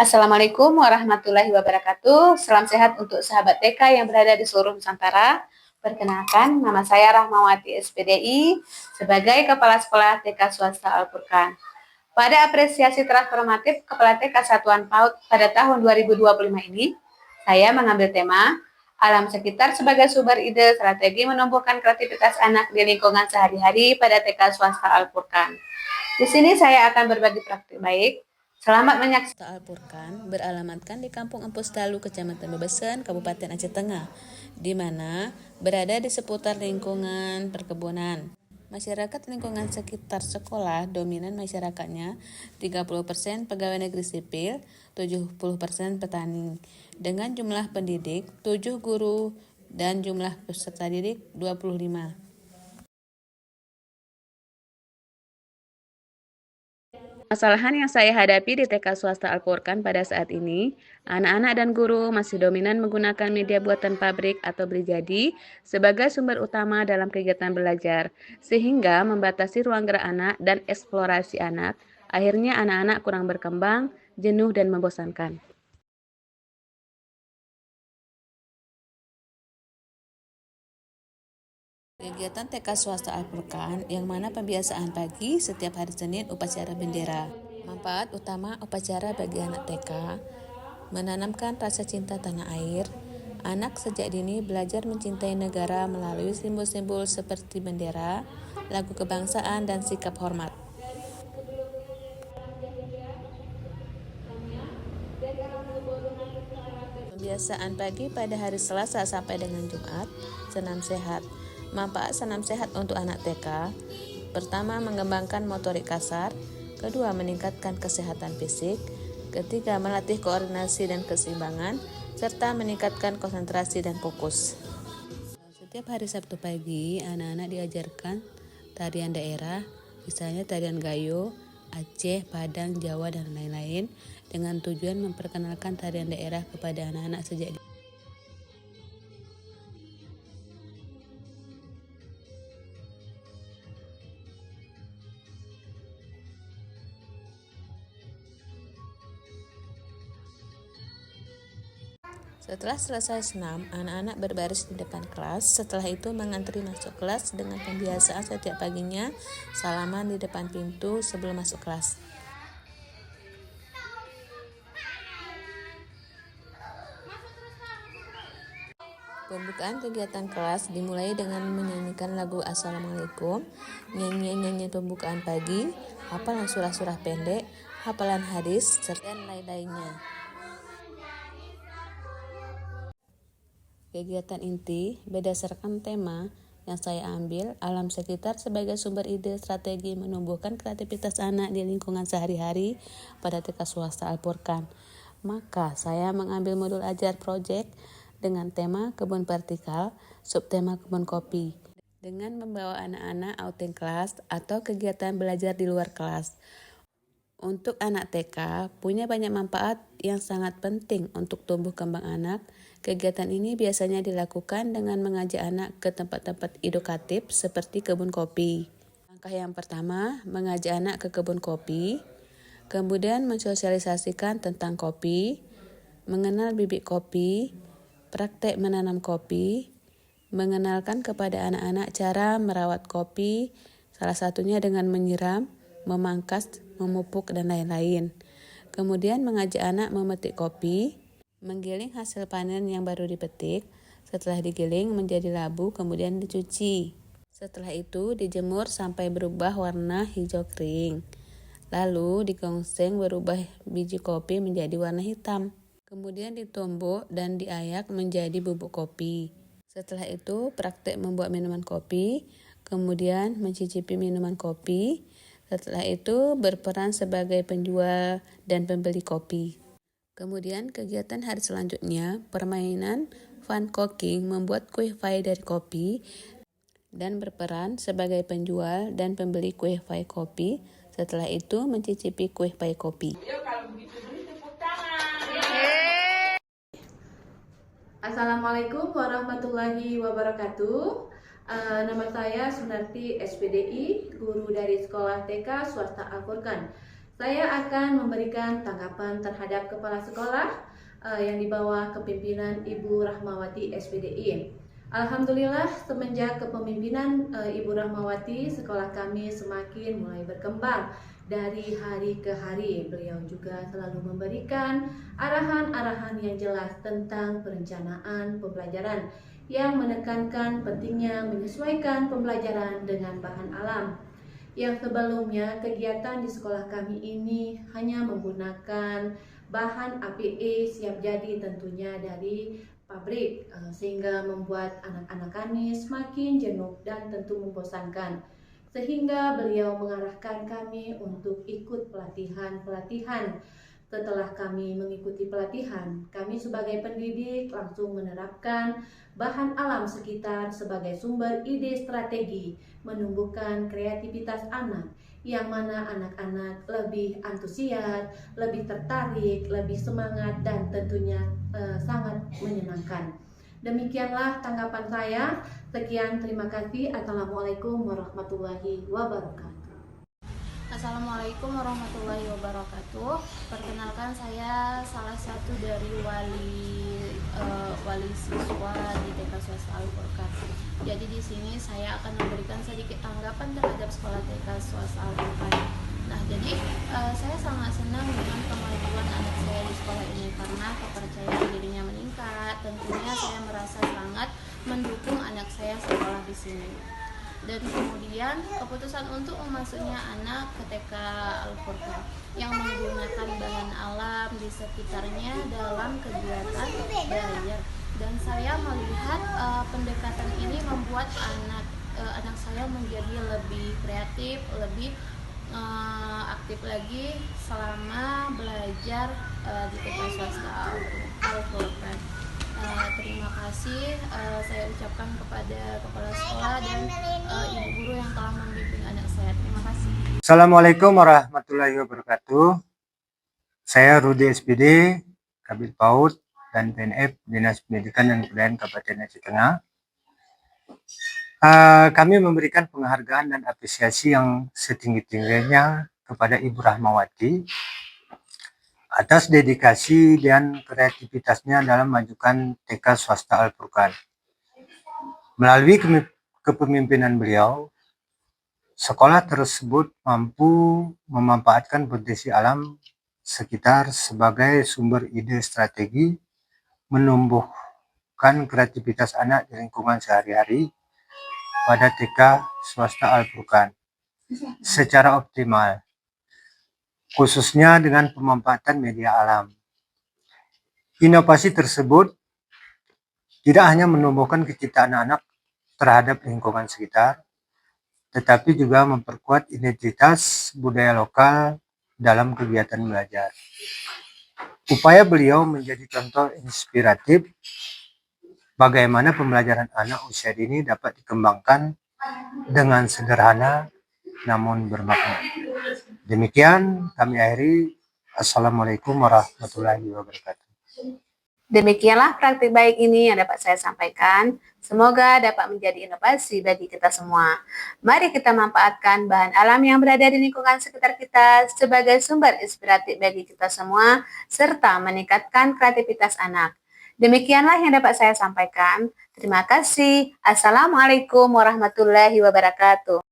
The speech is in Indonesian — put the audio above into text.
Assalamualaikum warahmatullahi wabarakatuh. Salam sehat untuk sahabat TK yang berada di seluruh Nusantara. Perkenalkan, nama saya Rahmawati SPDI sebagai Kepala Sekolah TK Swasta Al-Furqan. Pada apresiasi transformatif Kepala TK Satuan PAUD pada tahun 2025 ini, saya mengambil tema alam sekitar sebagai sumber ide strategi menumbuhkan kreativitas anak di lingkungan sehari-hari pada TK Swasta Al-Furqan. Di sini saya akan berbagi praktik baik. Selamat menyaksikan. Al-Furqan beralamatkan di Kampung Empus Talu, Kecamatan Bebesen, Kabupaten Aceh Tengah, di mana berada di seputar lingkungan perkebunan. Masyarakat lingkungan sekitar sekolah dominan masyarakatnya 30% pegawai negeri sipil, 70% petani. Dengan jumlah pendidik 7 guru dan jumlah peserta didik 25. Masalahan yang saya hadapi di TK Swasta Al-Furqan pada saat ini, anak-anak dan guru masih dominan menggunakan media buatan pabrik atau beli jadi sebagai sumber utama dalam kegiatan belajar, sehingga membatasi ruang gerak anak dan eksplorasi anak. Akhirnya anak-anak kurang berkembang, jenuh dan membosankan. Kegiatan TK Swasta Al-Furqan yang mana pembiasaan pagi setiap hari Senin upacara bendera. Manfaat utama upacara bagi anak TK: menanamkan rasa cinta tanah air. Anak sejak dini belajar mencintai negara melalui simbol-simbol seperti bendera, lagu kebangsaan, dan sikap hormat. Pembiasaan pagi pada hari Selasa sampai dengan Jumat, senam sehat. Manfaat senam sehat untuk anak TK: pertama, mengembangkan motorik kasar; kedua, meningkatkan kesehatan fisik; ketiga, melatih koordinasi dan keseimbangan, serta meningkatkan konsentrasi dan fokus. Setiap hari Sabtu pagi, anak-anak diajarkan tarian daerah, misalnya tarian Gayo, Aceh, Padang, Jawa, dan lain-lain, dengan tujuan memperkenalkan tarian daerah kepada anak-anak sejak dini. Setelah selesai senam, anak-anak berbaris di depan kelas. Setelah itu mengantri masuk kelas dengan pembiasaan setiap paginya salaman di depan pintu sebelum masuk kelas. Pembukaan kegiatan kelas dimulai dengan menyanyikan lagu Assalamualaikum, nyanyian pembukaan pagi, hafalan surah-surah pendek, hafalan hadis, dan lain-lainnya. Kegiatan inti berdasarkan tema yang saya ambil, alam sekitar sebagai sumber ide strategi menumbuhkan kreativitas anak di lingkungan sehari-hari pada TK Swasta Al-Furqan. Maka saya mengambil modul ajar project dengan tema kebun vertikal, subtema kebun kopi, dengan membawa anak-anak outing kelas atau kegiatan belajar di luar kelas. Untuk anak TK, punya banyak manfaat yang sangat penting untuk tumbuh kembang anak. Kegiatan ini biasanya dilakukan dengan mengajak anak ke tempat-tempat edukatif seperti kebun kopi. Langkah yang pertama, mengajak anak ke kebun kopi, kemudian mensosialisasikan tentang kopi, mengenal bibit kopi, praktek menanam kopi, mengenalkan kepada anak-anak cara merawat kopi, salah satunya dengan menyiram, memangkas, memupuk, dan lain-lain. Kemudian mengajak anak memetik kopi, menggiling hasil panen yang baru dipetik. Setelah digiling menjadi labu, kemudian dicuci. Setelah itu dijemur sampai berubah warna hijau kering. Lalu digongseng berubah biji kopi menjadi warna hitam. Kemudian ditumbuk dan diayak menjadi bubuk kopi. Setelah itu praktek membuat minuman kopi, kemudian mencicipi minuman kopi. Setelah itu berperan sebagai penjual dan pembeli kopi. Kemudian kegiatan hari selanjutnya, permainan fun cooking, membuat kue pie dari kopi, dan berperan sebagai penjual dan pembeli kue pie kopi. Setelah itu mencicipi kue pie kopi. Assalamualaikum warahmatullahi wabarakatuh. Nama saya Sunarti SPDI, guru dari Sekolah TK Swasta Al-Furqan. Saya akan memberikan tanggapan terhadap kepala sekolah yang di bawah kepimpinan Ibu Rahmawati SPDI. Alhamdulillah, semenjak kepemimpinan Ibu Rahmawati, sekolah kami semakin mulai berkembang dari hari ke hari. Beliau juga selalu memberikan arahan-arahan yang jelas tentang perencanaan pembelajaran yang menekankan pentingnya menyesuaikan pembelajaran dengan bahan alam. Yang sebelumnya kegiatan di sekolah kami ini hanya menggunakan bahan APE siap jadi tentunya dari pabrik, sehingga membuat anak-anak kami semakin jenuh dan tentu membosankan. Sehingga beliau mengarahkan kami untuk ikut pelatihan-pelatihan. Setelah kami mengikuti pelatihan, kami sebagai pendidik langsung menerapkan bahan alam sekitar sebagai sumber ide strategi menumbuhkan kreativitas anak, yang mana anak-anak lebih antusias, lebih tertarik, lebih semangat, dan tentunya sangat menyenangkan. Demikianlah tanggapan saya. Sekian, terima kasih. Assalamualaikum warahmatullahi wabarakatuh. Assalamualaikum warahmatullahi wabarakatuh. Perkenalkan, saya salah satu dari wali siswa di TK Swasta Al-Furqan. Jadi di sini saya akan memberikan sedikit tanggapan terhadap sekolah TK Swasta Al-Furqan. Nah, jadi saya sangat senang dengan kemajuan anak saya di sekolah ini karena kepercayaan dirinya meningkat. Tentunya saya merasa sangat mendukung anak saya sekolah di sini. Dan kemudian keputusan untuk memasuknya anak ke TK Al-Furqan yang menggunakan bahan alam di sekitarnya dalam kegiatan belajar. Dan saya melihat pendekatan ini membuat anak saya menjadi lebih kreatif, lebih aktif lagi selama belajar di TK Swasta Al-Furqan. Terima kasih saya ucapkan kepada kepala sekolah dan ibu guru yang telah membimbing anak saya. Terima kasih. Assalamualaikum warahmatullahi wabarakatuh. Saya Rudi SPD, Kabid PAUD dan PNF Dinas Pendidikan dan Kebudayaan Kabupaten Aceh Tengah. Kami memberikan penghargaan dan apresiasi yang setinggi-tingginya kepada Ibu Rahmawati atas dedikasi dan kreativitasnya dalam memajukan TK Swasta Al-Furqan. Melalui kepemimpinan beliau, sekolah tersebut mampu memanfaatkan potensi alam sekitar sebagai sumber ide strategi, menumbuhkan kreativitas anak di lingkungan sehari-hari pada TK Swasta Al-Furqan secara optimal, khususnya dengan pemanfaatan media alam. Inovasi tersebut tidak hanya menumbuhkan kecintaan anak terhadap lingkungan sekitar, tetapi juga memperkuat identitas budaya lokal dalam kegiatan belajar. Upaya beliau menjadi contoh inspiratif bagaimana pembelajaran anak usia dini dapat dikembangkan dengan sederhana namun bermakna. Demikian kami akhiri. Assalamualaikum warahmatullahi wabarakatuh. Demikianlah praktik baik ini yang dapat saya sampaikan. Semoga dapat menjadi inovasi bagi kita semua. Mari kita manfaatkan bahan alam yang berada di lingkungan sekitar kita sebagai sumber inspiratif bagi kita semua, serta meningkatkan kreativitas anak. Demikianlah yang dapat saya sampaikan. Terima kasih. Assalamualaikum warahmatullahi wabarakatuh.